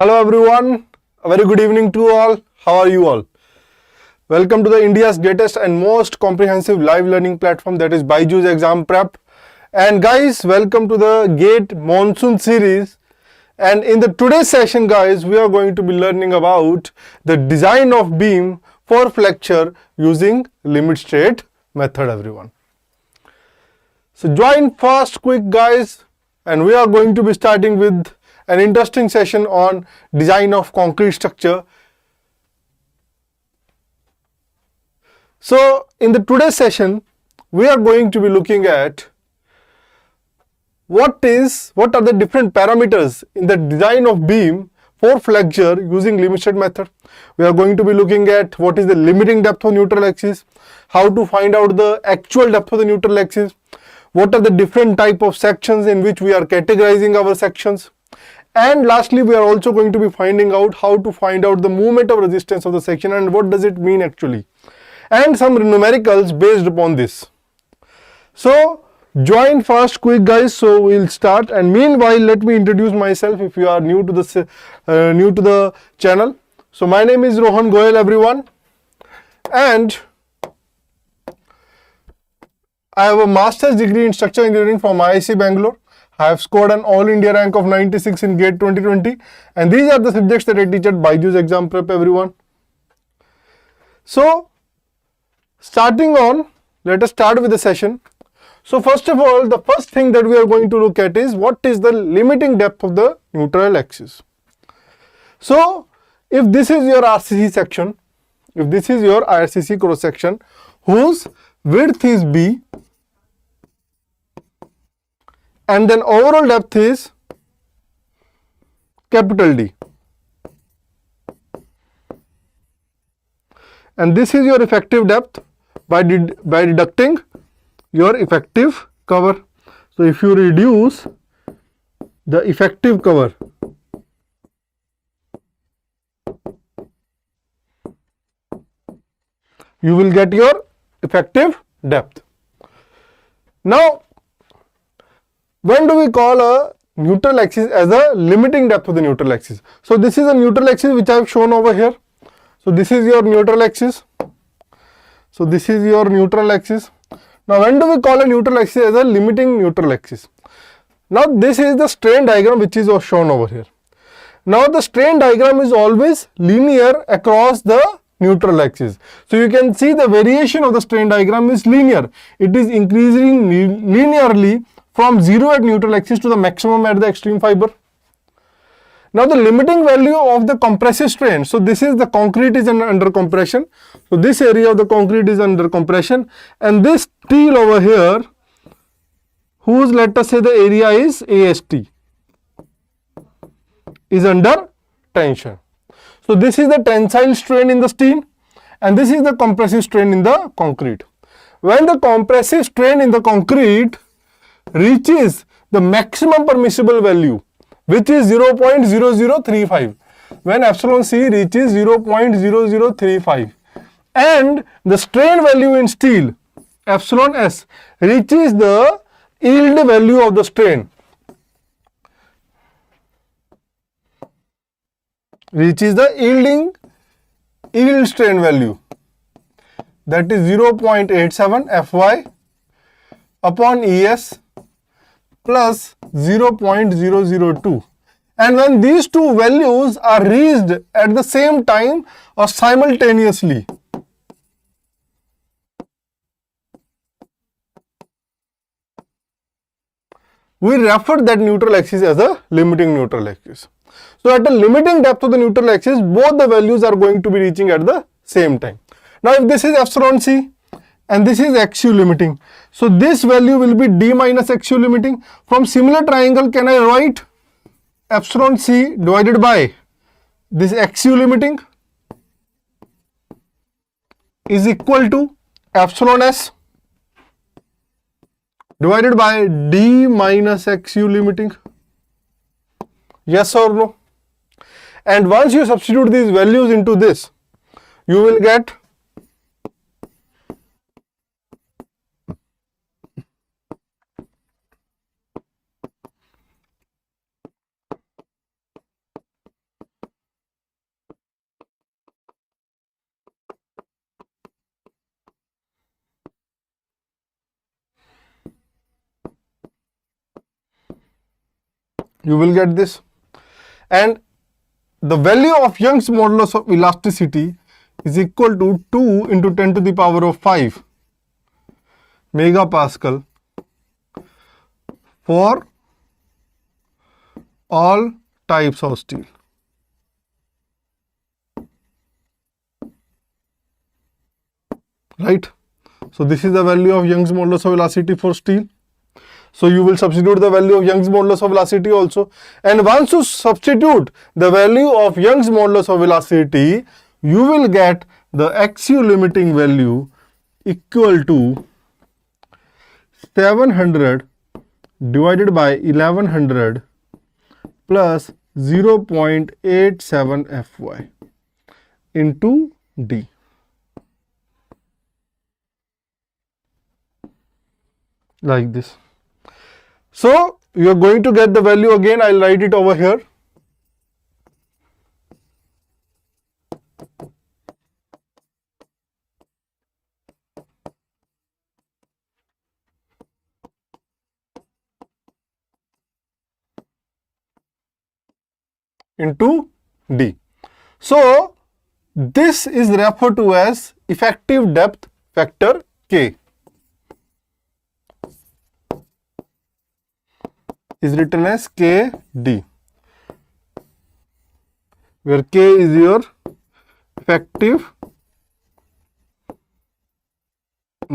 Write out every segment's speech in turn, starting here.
Hello everyone, a very good evening to all. How are you all? Welcome to the India's greatest and most comprehensive live learning platform, that is BYJU'S Exam Prep. And guys, welcome to the GATE Monsoon series. And in the today's session guys, we are going to be learning about the design of beam for flexure using limit state method, everyone. So join fast quick guys, and we are going to be starting with an interesting session on design of concrete structure. So in the today's session, we are going to be looking at what are the different parameters in the design of beam for flexure using limit state method. We are going to be looking at what is the limiting depth of neutral axis, how to find out the actual depth of the neutral axis, what are the different type of sections in which we are categorizing our sections. And lastly, we are also going to be finding out how to find out the moment of resistance of the section and what does it mean actually, and some numericals based upon this. So join fast quick guys. So we'll start, and meanwhile let me introduce myself if you are new to the channel. So my name is Rohan Goyal, everyone, and I have a master's degree in structural engineering from IIC Bangalore. I have scored an All India rank of 96 in GATE 2020, and these are the subjects that I teach at BYJU'S Exam Prep, everyone. So starting on, let us start with the session. So first of all, the first thing that we are going to look at is what is the limiting depth of the neutral axis. So if this is your RCC section, if this is your RCC cross section whose width is B, and then overall depth is capital D, and this is your effective depth by deducting your effective cover. So if you reduce the effective cover, you will get your effective depth. Now when do we call a neutral axis as a limiting depth of the neutral axis? So this is a neutral axis which I have shown over here. So this is your neutral axis. So this is your neutral axis. Now when do we call a neutral axis as a limiting neutral axis? Now this is the strain diagram which is shown over here. Now the strain diagram is always linear across the neutral axis. So you can see the variation of the strain diagram is linear. It is increasing linearly from 0 at neutral axis to the maximum at the extreme fiber. Now the limiting value of the compressive strain. So this is the concrete is under compression. So this area of the concrete is under compression, and this steel over here, whose let us say the area is AST, is under tension. So this is the tensile strain in the steel, and this is the compressive strain in the concrete. When the compressive strain in the concrete reaches the maximum permissible value, which is 0.0035, when epsilon C reaches 0.0035, and the strain value in steel, epsilon S, reaches the yield value of the strain, reaches the yield strain value, that is 0.87 Fy upon Es plus 0.002, and when these two values are reached at the same time or simultaneously, we refer that neutral axis as a limiting neutral axis. So at the limiting depth of the neutral axis, both the values are going to be reaching at the same time. Now if this is epsilon C and this is XU limiting, so this value will be D minus XU limiting. From similar triangle, can I write epsilon C divided by this XU limiting is equal to epsilon S divided by D minus XU limiting? Yes or no? And once you substitute these values into this, you will get You will get this. And the value of Young's modulus of elasticity is equal to 2 into 10 to the power of 5 megapascal for all types of steel. Right? So this is the value of Young's modulus of elasticity for steel. So you will substitute the value of Young's modulus of elasticity also. And once you substitute the value of Young's modulus of elasticity, you will get the axial limiting value equal to 700 divided by 1100 plus 0.87 Fy into D. Like this. So you are going to get the value again. I'll write it over here. Into D. So this is referred to as effective depth factor K. Is written as KD, where K is your effective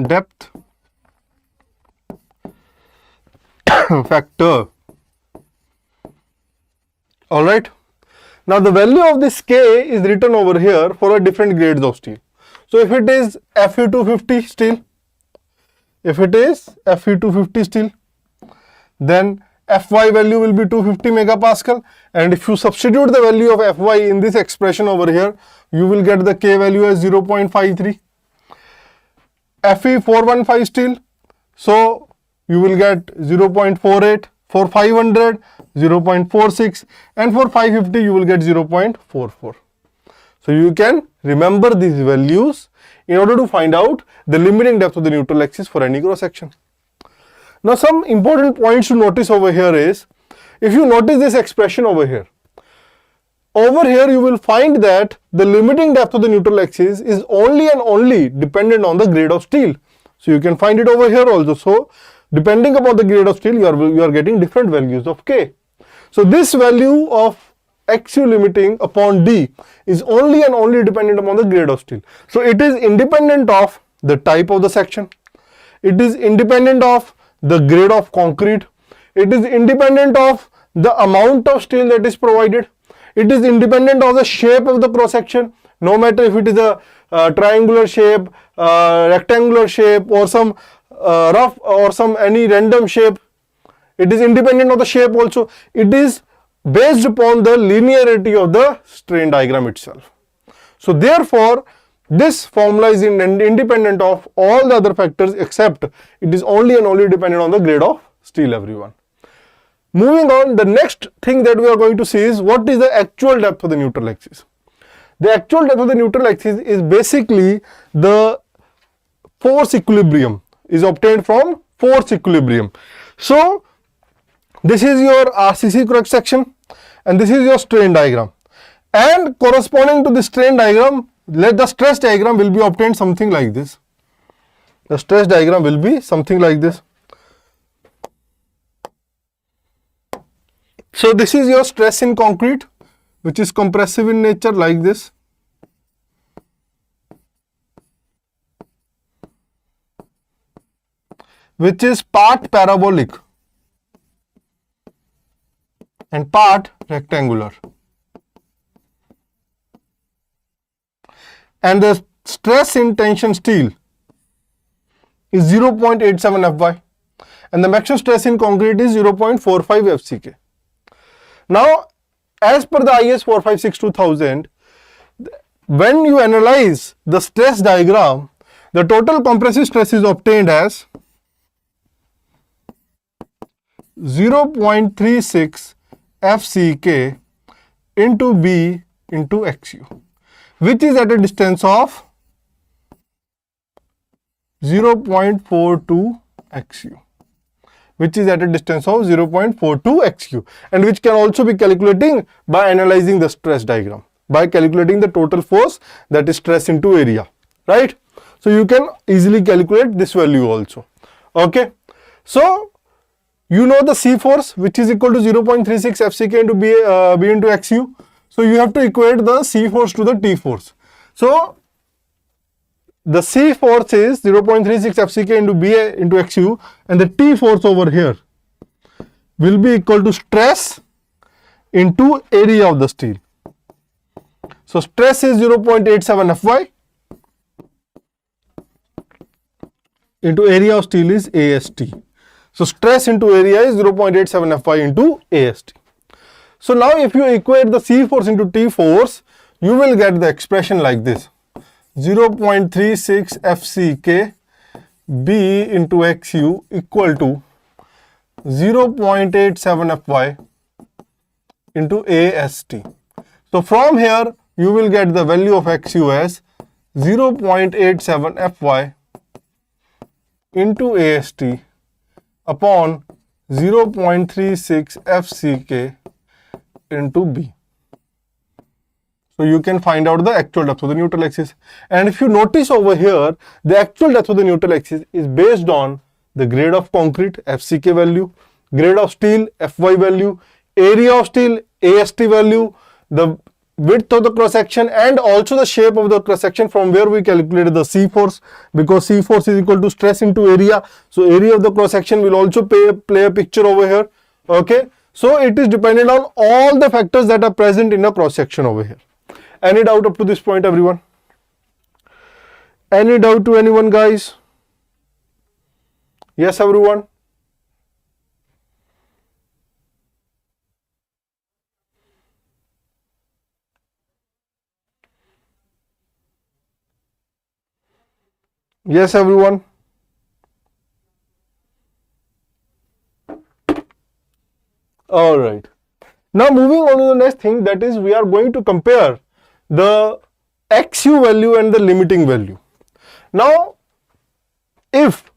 depth factor. All right. Now the value of this K is written over here for a different grades of steel. So if it is Fe250 steel, then Fy value will be 250 megapascal, and if you substitute the value of Fy in this expression over here, you will get the K value as 0.53. Fe415 steel, so you will get 0.48. For 500, 0.46, and for 550 you will get 0.44. So you can remember these values in order to find out the limiting depth of the neutral axis for any cross section. Now some important points to notice over here is, if you notice this expression over here you will find that the limiting depth of the neutral axis is only and only dependent on the grade of steel. So you can find it over here also. So depending upon the grade of steel, you are getting different values of K. So this value of axial limiting upon D is only and only dependent upon the grade of steel. So it is independent of the type of the section. It is independent of the grade of concrete. It is independent of the amount of steel that is provided. It is independent of the shape of the cross section, no matter if it is a triangular shape, rectangular shape, or some rough or some any random shape. It is independent of the shape also. It is based upon the linearity of the strain diagram itself. So therefore this formula is independent of all the other factors, except it is only and only dependent on the grade of steel, everyone. Moving on, the next thing that we are going to see is what is the actual depth of the neutral axis. The actual depth of the neutral axis is basically the force equilibrium, is obtained from force equilibrium. So this is your RCC cross section and this is your strain diagram, and corresponding to the strain diagram, the stress diagram will be obtained something like this. The stress diagram will be something like this. So this is your stress in concrete, which is compressive in nature, like this. Which is part parabolic and part rectangular. And the stress in tension steel is 0.87 Fy, and the maximum stress in concrete is 0.45 FCK. Now, as per the IS 456-2000, when you analyze the stress diagram, the total compressive stress is obtained as 0.36 FCK into B into XU, which is at a distance of 0.42 XU, which is at a distance of 0.42 xu, and which can also be calculating by analyzing the stress diagram, by calculating the total force, that is stress into area, right? So you can easily calculate this value also. Okay, so you know the C force, which is equal to 0.36 FCK into B into XU. So you have to equate the C force to the T force. So the C force is 0.36 FCK into B into XU, and the T force over here will be equal to stress into area of the steel. So stress is 0.87 Fy into area of steel is AST. So stress into area is 0.87 Fy into AST. So now if you equate the C force into T force, you will get the expression like this: 0.36 FCK B into XU equal to 0.87 Fy into AST. So from here you will get the value of XU as 0.87 Fy into AST upon 0.36 FCK into B. So you can find out the actual depth of the neutral axis. And if you notice over here, the actual depth of the neutral axis is based on the grade of concrete, FCK value, grade of steel, Fy value, area of steel, AST value, the width of the cross section, and also the shape of the cross section, from where we calculated the C force, because C force is equal to stress into area. So area of the cross section will also play a picture over here. Okay, so it is dependent on all the factors that are present in a cross section over here. Any doubt up to this point, everyone? Any doubt to anyone, guys? Yes, everyone? Yes, everyone? All right. Now moving on to the next thing, that is we are going to compare the XU value and the limiting value. Now, if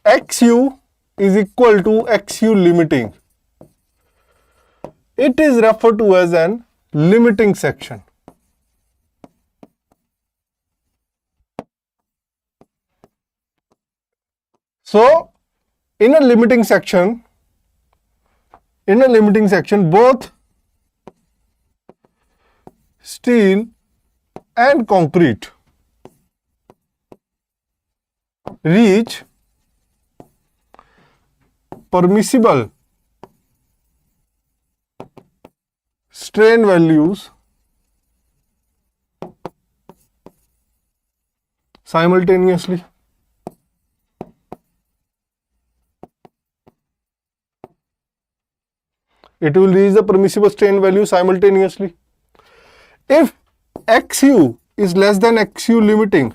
XU is equal to XU limiting, it is referred to as an limiting section. So, in a limiting section, both steel and concrete reach permissible strain values simultaneously. It will reach the permissible strain value simultaneously. If XU is less than XU limiting,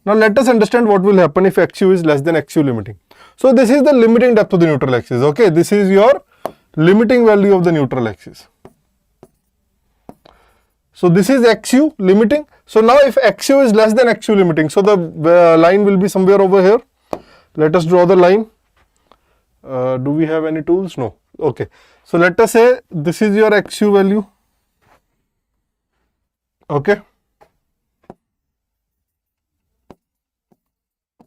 now let us understand what will happen if XU is less than XU limiting. So this is the limiting depth of the neutral axis. Okay, this is your limiting value of the neutral axis. So this is XU limiting. So now if XU is less than XU limiting, so the line will be somewhere over here. Let us draw the line. Do we have any tools? No. Okay. So let us say this is your XU value. Okay.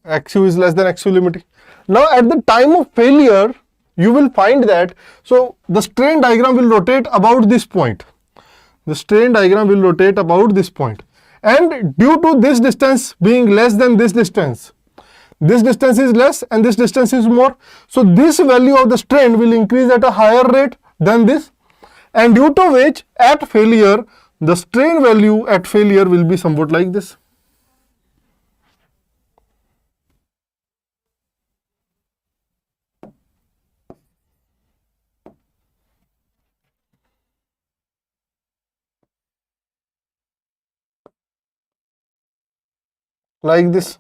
XU is less than XU limiting. Now at the time of failure, you will find that, so the strain diagram will rotate about this point. The strain diagram will rotate about this point. And due to this distance being less than this distance is less and this distance is more. So this value of the strain will increase at a higher rate than this. And due to which at failure, the strain value at failure will be somewhat like this. Like this.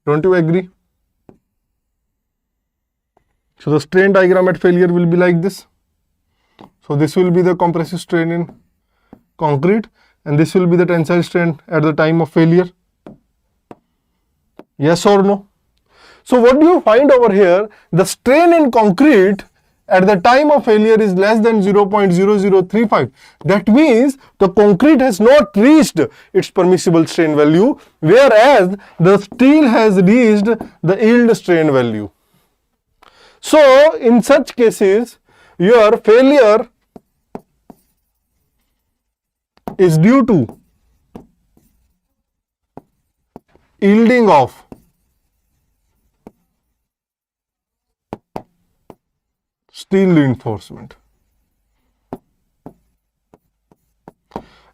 Don't you agree? So the strain diagram at failure will be like this. So this will be the compressive strain in concrete and this will be the tensile strain at the time of failure. Yes or no? So what do you find over here? The strain in concrete at the time of failure is less than 0.0035. That means the concrete has not reached its permissible strain value, whereas the steel has reached the yield strain value. So in such cases, your failure is due to yielding of steel reinforcement.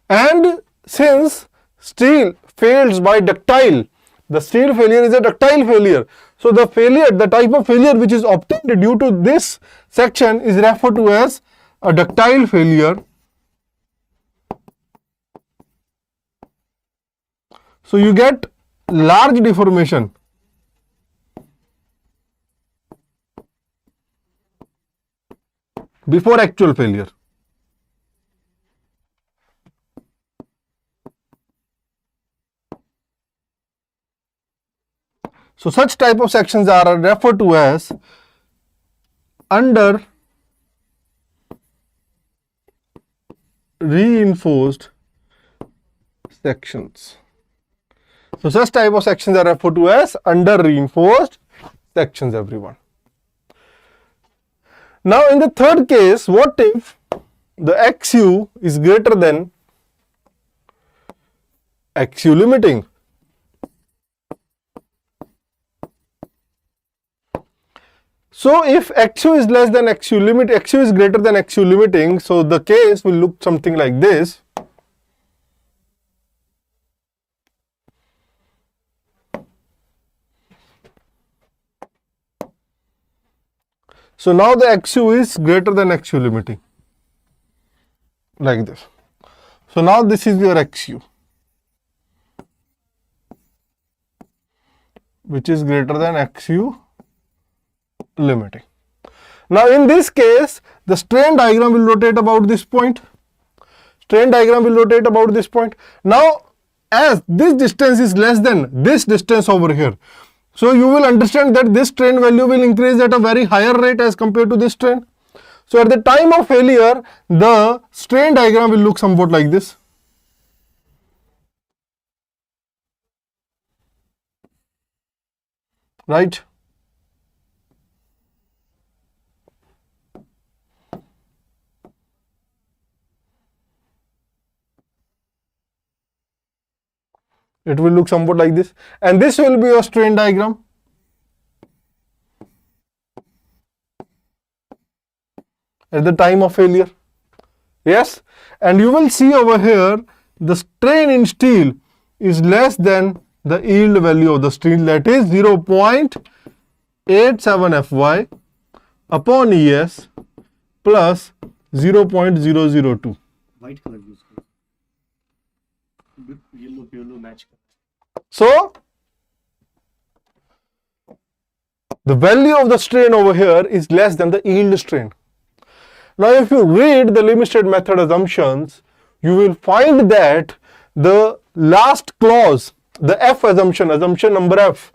And since steel fails by ductile, the steel failure is a ductile failure. So the failure, the type of failure which is obtained due to this section is referred to as a ductile failure. So you get large deformation before actual failure. So such type of sections are referred to as under reinforced sections. So such type of sections are referred to as under reinforced sections, everyone. Now in the third case, what if the XU is greater than XU limiting? So if XU is less than XU limit, XU is greater than XU limiting, so the case will look something like this. So now the XU is greater than XU limiting, like this. So now this is your XU, which is greater than XU limiting. Now in this case, the strain diagram will rotate about this point. Strain diagram will rotate about this point. Now as this distance is less than this distance over here, so you will understand that this strain value will increase at a very higher rate as compared to this strain. So at the time of failure, the strain diagram will look somewhat like this. Right? It will look somewhat like this, and this will be your strain diagram. At the time of failure. Yes, and you will see over here the strain in steel is less than the yield value of the steel, that is 0.87 Fy upon ES plus 0.002. White color use करो. Yellow match. So the value of the strain over here is less than the yield strain. Now if you read the limit state method assumptions, you will find that the last clause, the F assumption, assumption number F,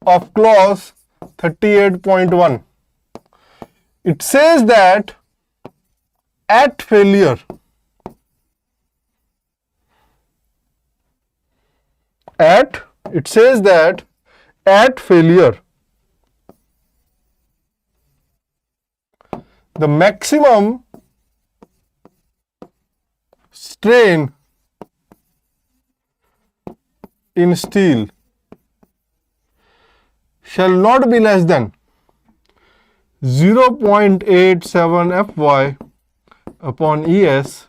of clause 38.1, it says that at failure, the maximum strain in steel shall not be less than 0.87 Fy upon ES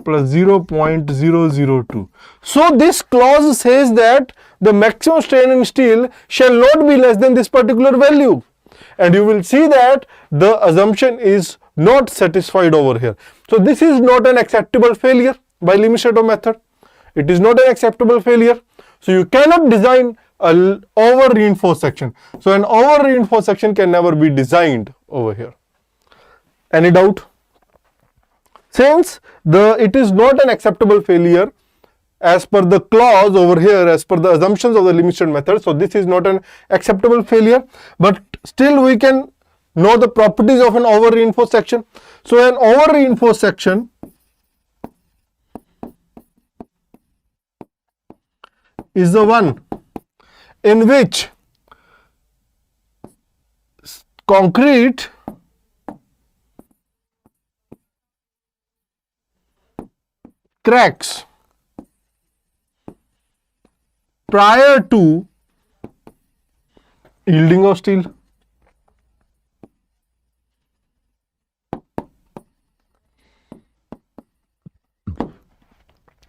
plus 0.002. So this clause says that the maximum strain in steel shall not be less than this particular value. And you will see that the assumption is not satisfied over here. So this is not an acceptable failure by limit state method. It is not an acceptable failure. So you cannot design an over reinforced section. So an over reinforced section can never be designed over here. Any doubt? Since it is not an acceptable failure, as per the clause over here, as per the assumptions of the limit state method. So this is not an acceptable failure, but still we can know the properties of an over reinforced section. So an over reinforced section is the one in which concrete cracks prior to yielding of steel.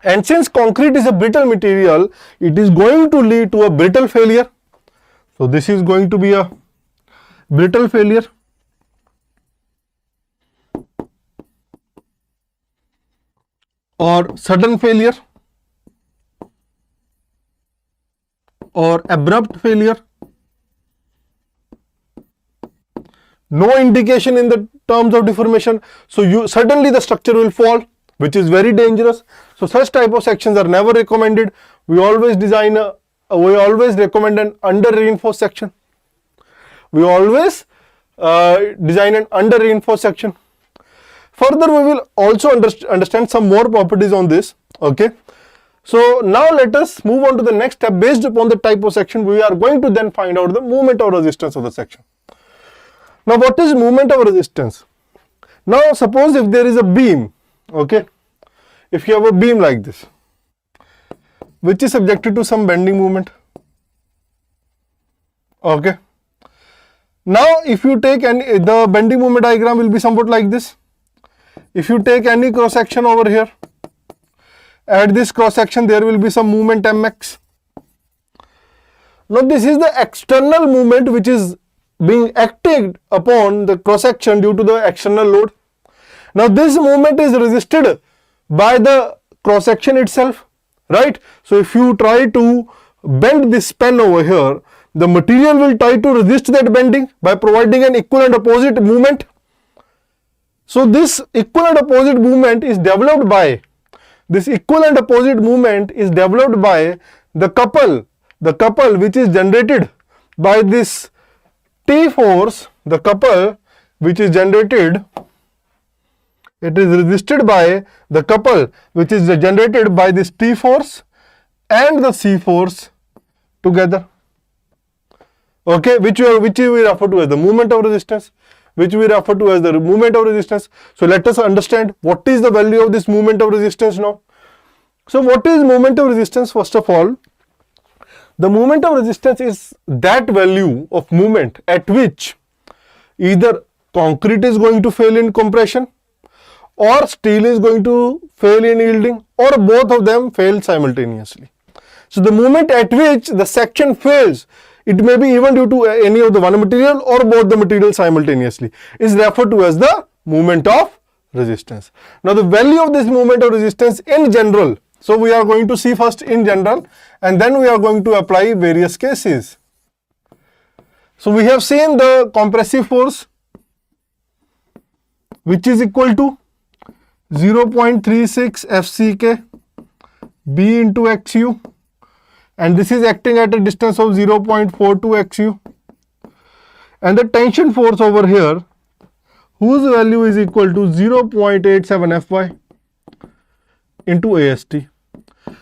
And since concrete is a brittle material, it is going to lead to a brittle failure. So this is going to be a brittle failure. Or sudden failure, or abrupt failure. No indication in the terms of deformation. So suddenly the structure will fall, which is very dangerous. So such type of sections are never recommended. We always recommend an under reinforced section. We always design an under reinforced section. Further, we will also understand some more properties on this. Okay. So now let us move on to the next step. Based upon the type of section, we are going to then find out the moment of resistance of the section. Now, what is moment of resistance? Now, suppose if there is a beam, okay, if you have a beam like this, which is subjected to some bending moment, okay. Now, if you take the bending moment diagram will be somewhat like this. If you take any cross section over here, at this cross section there will be some movement mx. Now this is the external movement which is being acted upon the cross section due to the external load. Now this movement is resisted by the cross section itself, right? So if you try to bend this pen over here, the material will try to resist that bending by providing an equal and opposite movement. So this equal and opposite movement is developed by the couple which is generated by this T force, the couple which is generated, it is resisted by the couple which is generated by this T force and the C force together. Okay, which we refer to as the moment of resistance. So let us understand what is the value of this moment of resistance now. So what is moment of resistance? First of all, the moment of resistance is that value of moment at which either concrete is going to fail in compression or steel is going to fail in yielding, or both of them fail simultaneously. So the moment at which the section fails, it may be even due to any of the one material or both the materials simultaneously, is referred to as the moment of resistance. Now the value of this moment of resistance in general, so we are going to see first in general and then we are going to apply various cases. So we have seen the compressive force which is equal to 0.36 FCK B into XU, and this is acting at a distance of 0.42 XU, and the tension force over here whose value is equal to 0.87 Fy into AST.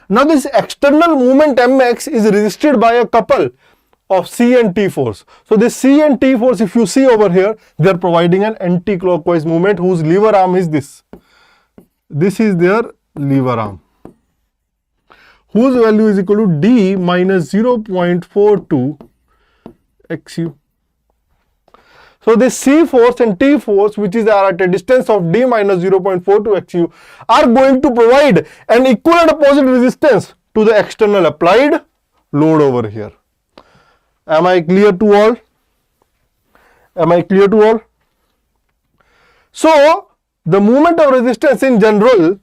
Now this external movement Mx is resisted by a couple of C and T force. So this C and T force, if you see over here, they are providing an anti-clockwise movement whose lever arm is this. This is their lever arm, whose value is equal to D minus 0.42 XU. So this C force and T force, which is at a distance of D minus 0.42 XU, are going to provide an equal and opposite resistance to the external applied load over here. Am I clear to all? So the moment of resistance in general,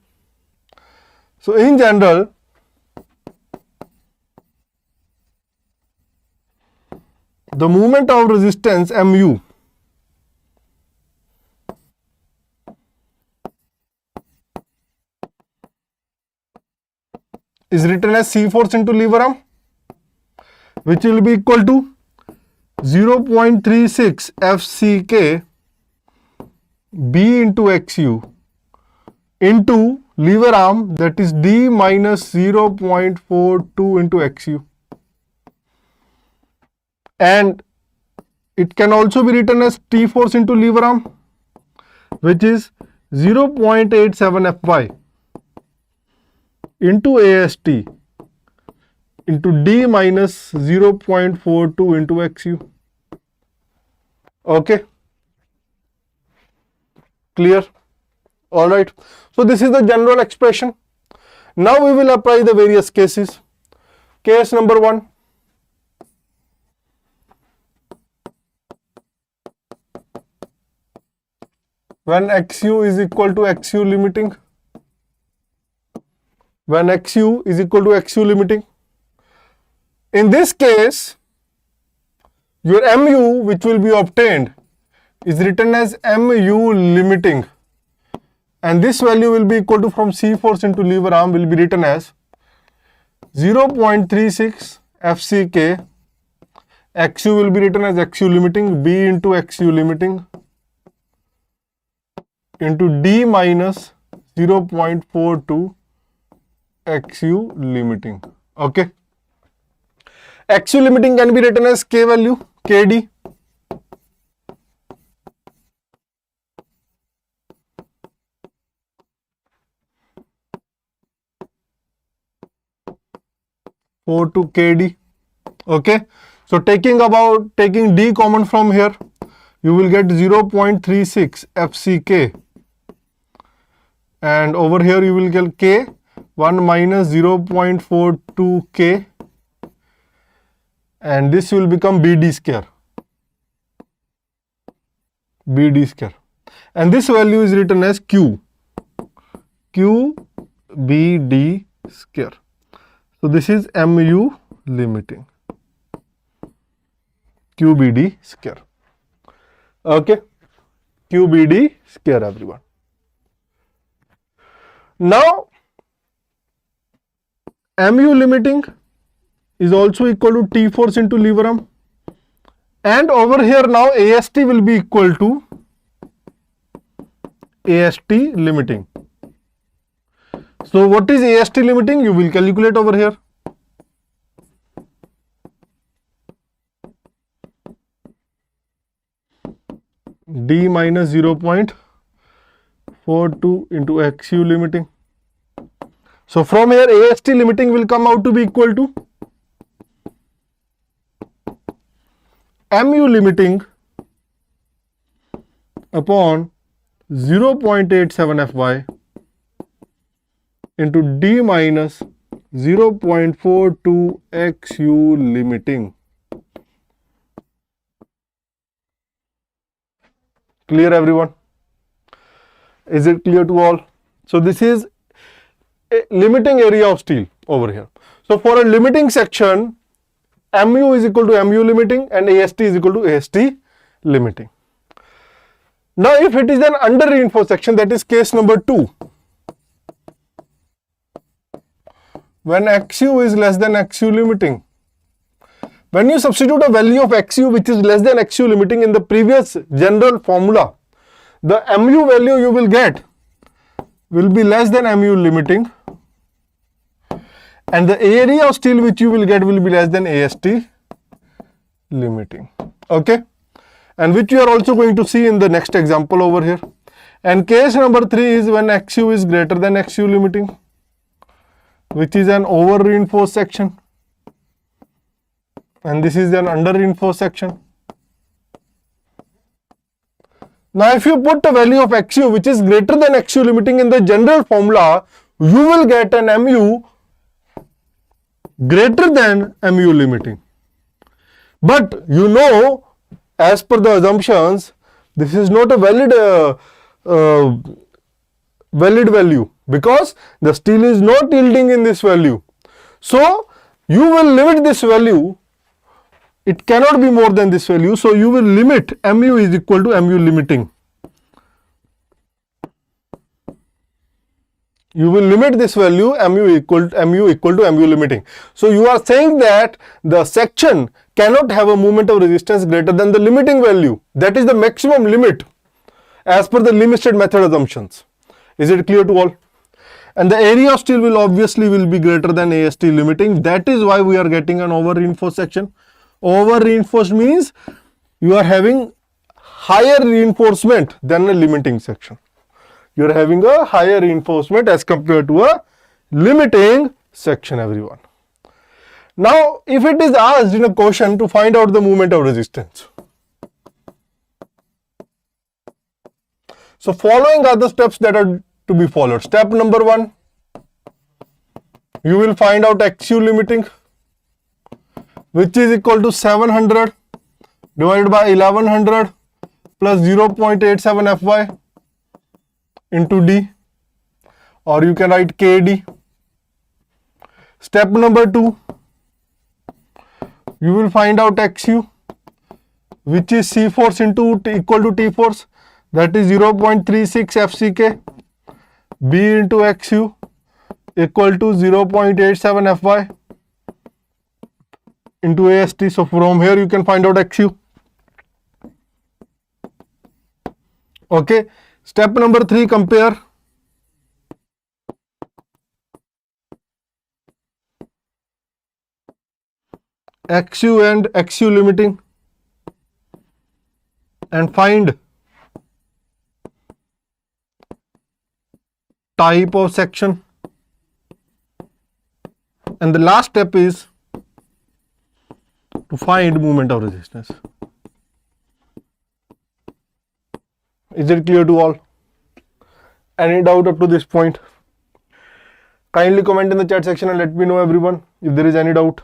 the moment of resistance mu is written as C force into lever arm, which will be equal to 0.36 FCK B into XU into lever arm, that is D minus 0.42 into XU. And it can also be written as T force into lever arm, which is 0.87 Fy into AST into D minus 0.42 into XU. Okay. Clear? All right. So this is the general expression. Now we will apply the various cases. Case number 1. When XU is equal to XU limiting. When XU is equal to XU limiting. In this case, your MU which will be obtained is written as MU limiting, and this value will be equal to, from C force into lever arm, will be written as 0.36 FCK. XU will be written as XU limiting, B into XU limiting into D minus 0.42 XU limiting. Okay. XU limiting can be written as K value, KD. To KD. Okay. So taking D common from here, you will get 0.36 FCK, and over here you will get K, 1 minus 0.42 K, and this will become BD square. BD square. And this value is written as Q. QBD square. So this is MU limiting. QBD square. Okay. QBD square, everyone. Now, MU limiting is also equal to T force into lever arm, and over here now AST will be equal to AST limiting. So what is AST limiting? You will calculate over here. D minus 0.42 into XU limiting. So from here AST limiting will come out to be equal to MU limiting upon 0.87 Fy into D minus 0.42 XU limiting. Clear, everyone? Is it clear to all? So this is a limiting area of steel over here. So for a limiting section, MU is equal to MU limiting and AST is equal to AST limiting. Now if it is an under reinforced section, that is case number 2. When XU is less than XU limiting, when you substitute a value of XU which is less than XU limiting in the previous general formula, the MU value you will get will be less than MU limiting, and the area of steel which you will get will be less than AST limiting. Okay, and which you are also going to see in the next example over here. And case number 3 is when XU is greater than XU limiting, which is an over reinforced section, and this is an under reinforced section. Now if you put a value of XU which is greater than XU limiting in the general formula, you will get an MU greater than MU limiting. But you know, as per the assumptions, this is not a valid value, because the steel is not yielding in this value. So you will limit this value. It cannot be more than this value. So you will limit MU is equal to MU limiting. you will limit this value mu equal to mu limiting. So you are saying that the section cannot have a moment of resistance greater than the limiting value. That is the maximum limit as per the limited method assumptions. Is it clear to all? And the area of steel will obviously be greater than AST limiting. That is why we are getting an over reinforced section. Over reinforced means you are having higher reinforcement than a limiting section. You are having a higher reinforcement as compared to a limiting section, everyone. Now, if it is asked in a question to find out the moment of resistance. So, following are the steps that are to be followed. Step number 1, you will find out XU limiting, which is equal to 700 divided by 1100 plus 0.87 Fy into D, or you can write KD. Step number 2, you will find out XU, which is C force into equal to T force, that is 0.36 FCK. B into XU equal to 0.87 Fy into AST. So from here you can find out XU. Okay. Step number 3, compare. XU and XU limiting and find type of section. And the last step is to find moment of resistance. Is it clear to all? Any doubt up to this point? Kindly comment in the chat section and let me know, everyone, if there is any doubt.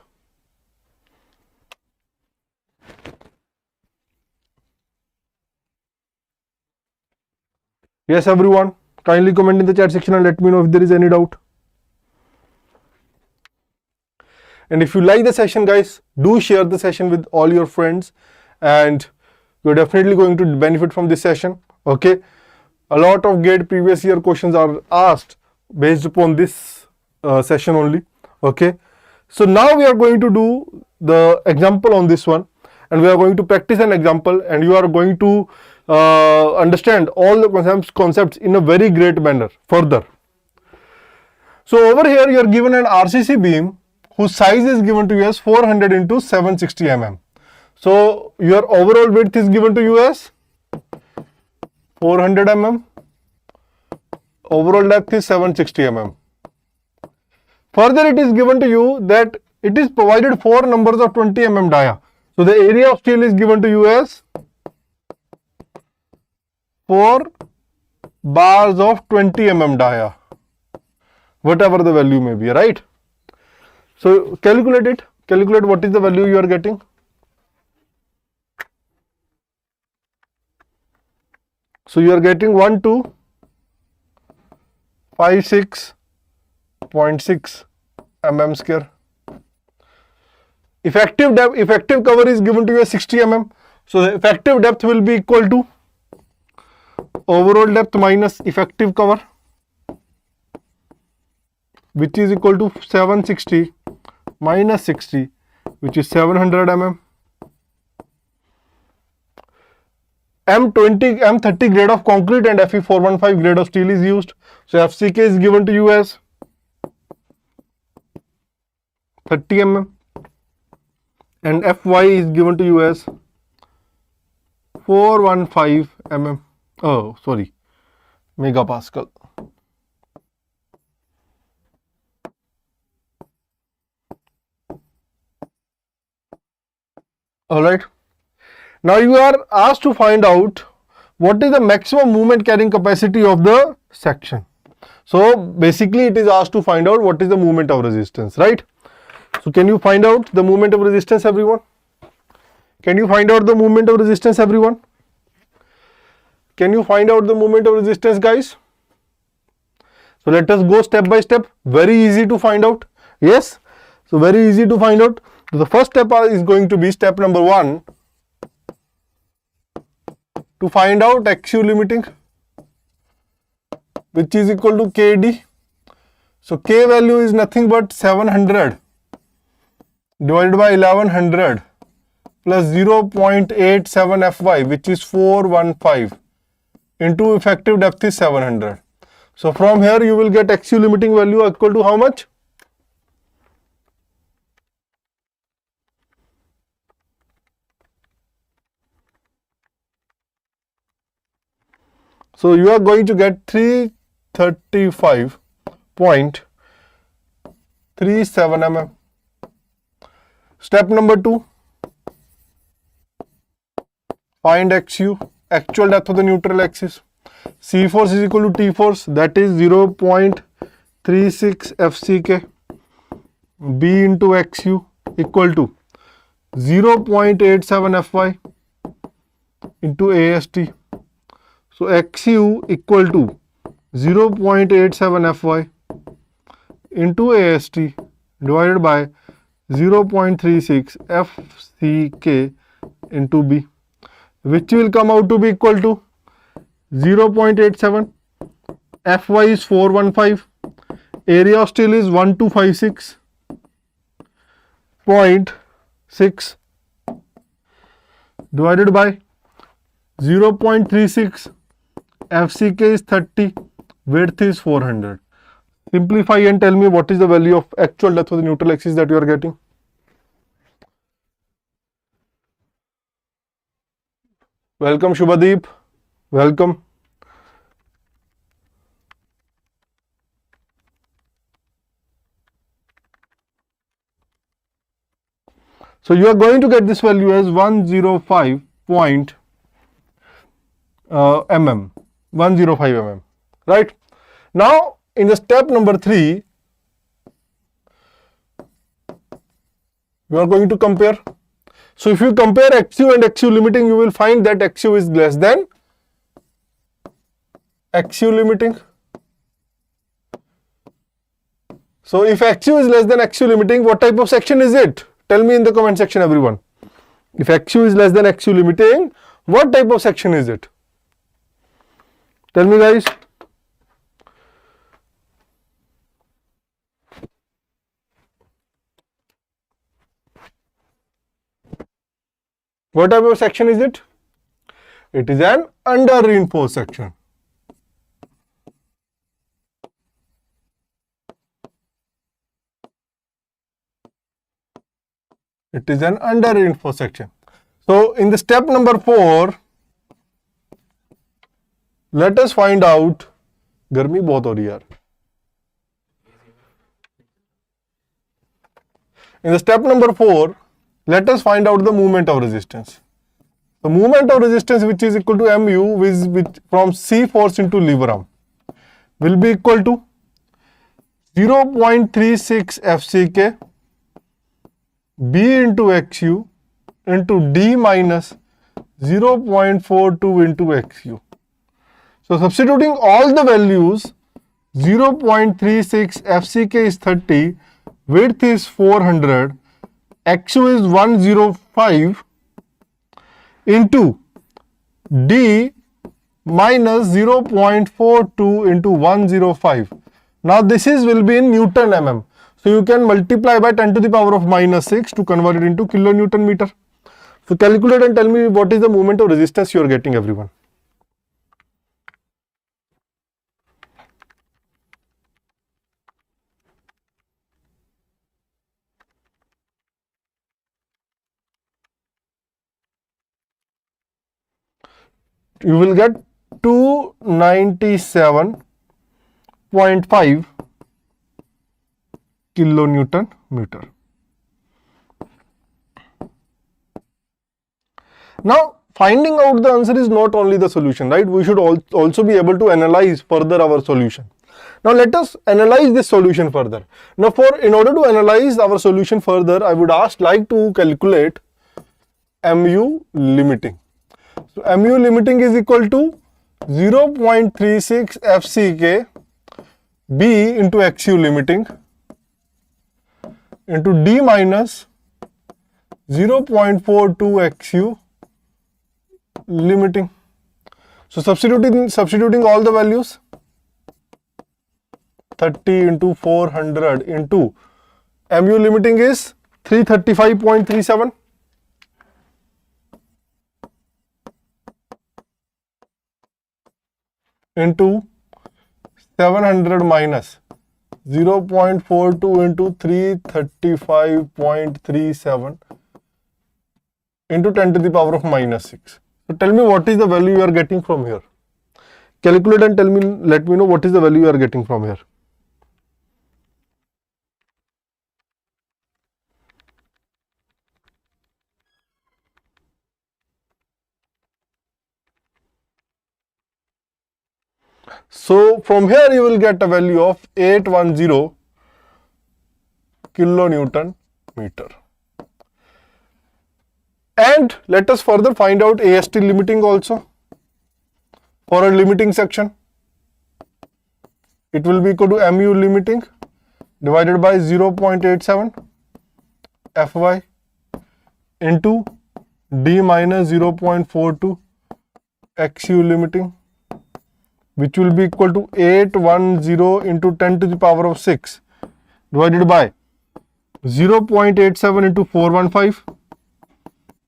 Yes, everyone, kindly comment in the chat section and let me know if there is any doubt. And if you like the session, guys, do share the session with all your friends, and you're definitely going to benefit from this session. Okay, a lot of GATE previous year questions are asked based upon this session only. Okay, so now we are going to do the example on this one, and we are going to practice an example, and you are going to understand all the concepts in a very great manner further. So over here you are given an RCC beam whose size is given to you as 400 into 760 mm. So your overall width is given to you as 400 mm. Overall depth is 760 mm. Further, it is given to you that it is provided 4 numbers of 20 mm dia. So the area of steel is given to you as 4 bars of 20 mm dia, whatever the value may be, right? So calculate it. Calculate what is the value you are getting. So you are getting 1256.6 mm square. Effective cover is given to you as 60 mm. So the effective depth will be equal to overall depth minus effective cover, which is equal to 760 minus 60, which is 700 mm. M30 grade of concrete and Fe415 grade of steel is used. So FCK is given to you as 30 mm and Fy is given to you as 415 mm. Oh, sorry, megapascal. Alright. Now you are asked to find out what is the maximum movement carrying capacity of the section. So basically it is asked to find out what is the movement of resistance, right? So can you find out the movement of resistance, everyone? Can you find out the movement of resistance, everyone? Can you find out the movement of resistance, guys? So let us go step by step. Very easy to find out. Yes. So very easy to find out. So the first step is going to be step number 1. To find out XU limiting, which is equal to KD. So K value is nothing but 700 divided by 1100 plus 0.87 Fy, which is 415, into effective depth is 700. So from here you will get XU limiting value equal to how much? So you are going to get 335.37 mm. Step number 2, find XU, actual depth of the neutral axis. C force is equal to T force, that is 0.36 FCK. B into XU equal to 0.87 Fy into AST. So XU equal to 0.87 Fy into AST divided by 0.36 FCK into B, which will come out to be equal to 0.87. Fy is 415. Area of steel is 1256.6 divided by 0.36. FCK is 30. Width is 400. Simplify and tell me what is the value of actual depth of the neutral axis that you are getting. Welcome Shubhadeep. Welcome. So you are going to get this value as 105 mm, 105 mm, right? Now in the step number 3, you are going to compare. So if you compare XU and XU limiting, you will find that XU is less than XU limiting. So if XU is less than XU limiting, what type of section is it? Tell me in the comment section, everyone. If XU is less than XU limiting, what type of section is it? Tell me, guys. What type of section is it? It is an under reinforced section. It is an under reinforced section. So in the step number 4, let us find out. गर्मी बहुत हो रही है यार. In the step number 4, let us find out the moment of resistance. The moment of resistance, which is equal to mu, which from C force into lever arm, will be equal to 0.36 FCK B into XU into D minus 0.42 into XU. So substituting all the values, 0.36 FCK is 30, width is 400, XU is 105 into D minus 0.42 into 105. Now this will be in Newton mm. So you can multiply by 10 to the power of minus 6 to convert it into kilonewton meter. So calculate and tell me what is the moment of resistance you are getting, everyone. You will get 297.5 kilonewton meter. Now finding out the answer is not only the solution, right? We should also be able to analyze further our solution. Now let us analyze this solution further. Now in order to analyze our solution further, I would like to calculate mu limiting. So mu limiting is equal to 0.36 FCK B into XU limiting into D minus 0.42 XU limiting. So substituting all the values, 30 into 400 into MU limiting is 335.37 into 700 minus 0.42 into 335.37 into 10 to the power of minus 6. So tell me what is the value you are getting from here. Calculate and let me know what is the value you are getting from here. So from here you will get a value of 810 kilonewton meter. And let us further find out AST limiting also. For a limiting section, it will be equal to MU limiting divided by 0.87 Fy into D minus 0.42 XU limiting, which will be equal to 810 into 10 to the power of 6 divided by 0.87 into 415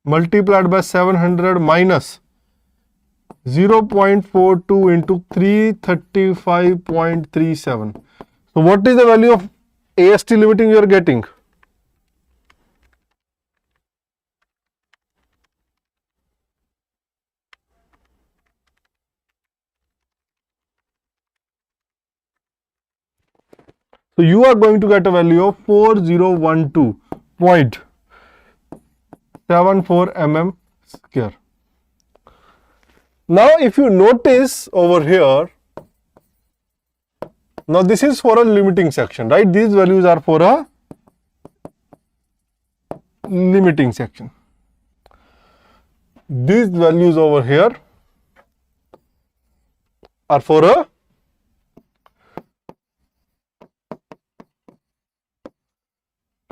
multiplied by 700 minus 0.42 into 335.37. So what is the value of AST limiting you are getting? So you are going to get a value of 4012.74 mm square. Now if you notice over here, now this is for a limiting section, right? These values are for a limiting section. These values over here are for a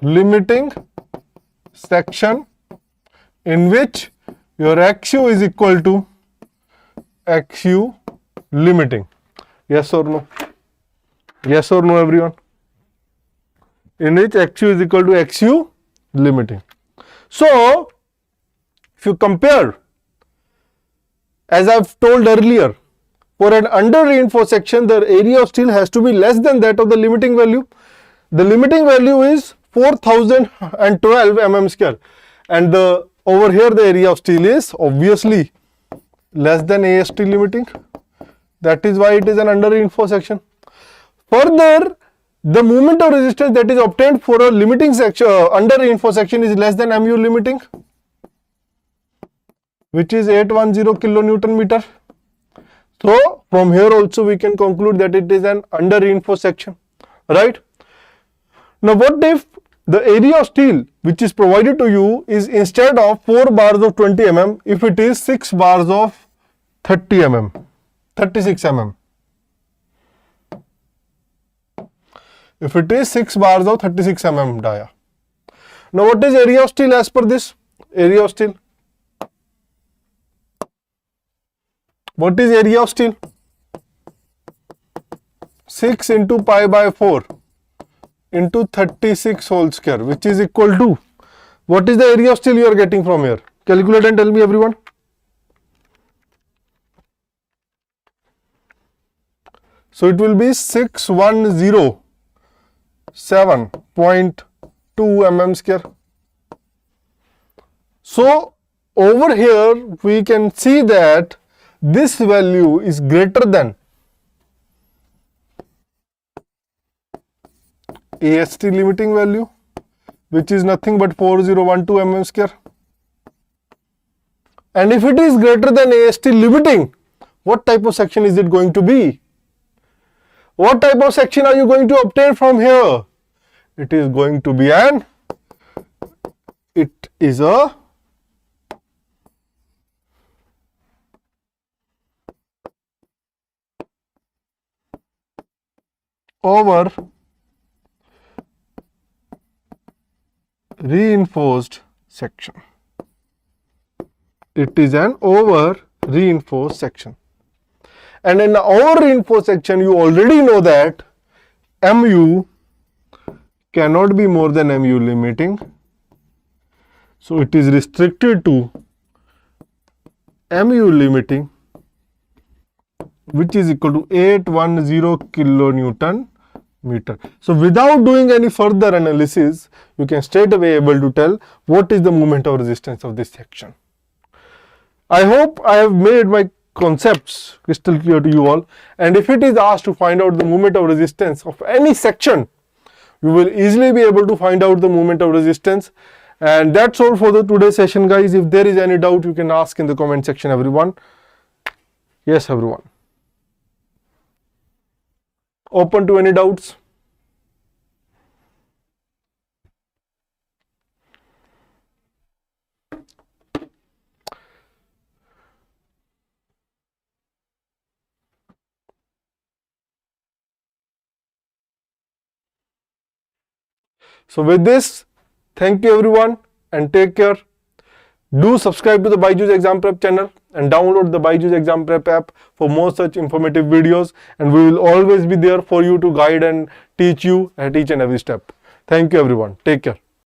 limiting section in which your XU is equal to XU limiting. Yes or no? Yes or no, everyone? In which XU is equal to XU limiting. So, if you compare, as I've told earlier, for an under reinforced section, the area of steel has to be less than that of the limiting value. The limiting value is 4012 mm square, and over here the area of steel is obviously less than AST limiting. That is why it is an under reinforced section. Further, the moment of resistance that is obtained for a limiting section, under reinforced section, is less than MU limiting, which is 810 kilonewton meter. So from here also we can conclude that it is an under reinforced section, right? Now what if the area of steel which is provided to you is, instead of 4 bars of 20 mm, if it is 6 bars of 30 mm, 36 mm. If it is 6 bars of 36 mm dia. Now what is area of steel as per this? Area of steel. What is area of steel? 6 into pi by 4 into 36 whole square, which is equal to, what is the area of steel you are getting from here? Calculate and tell me, everyone. So it will be 6107.2 mm square. So over here we can see that this value is greater than AST limiting value, which is nothing but 4012 mm square. And if it is greater than AST limiting, what type of section is it going to be? What type of section are you going to obtain from here? It is going to be a over reinforced section. It is an over reinforced section. And in the over reinforced section, you already know that mu cannot be more than mu limiting. So it is restricted to mu limiting, which is equal to 810 kilonewton meter. So without doing any further analysis, you can straight away able to tell what is the moment of resistance of this section. I hope I have made my concepts crystal clear to you all, and if it is asked to find out the moment of resistance of any section, you will easily be able to find out the moment of resistance. And that's all for the today's session, guys. If there is any doubt, you can ask in the comment section, everyone. Yes, everyone. Open to any doubts? So with this, thank you everyone and take care. Do subscribe to the Byjus Exam Prep channel and download the Byjus Exam Prep app for more such informative videos, and we will always be there for you to guide and teach you at each and every step. Thank you everyone. Take care.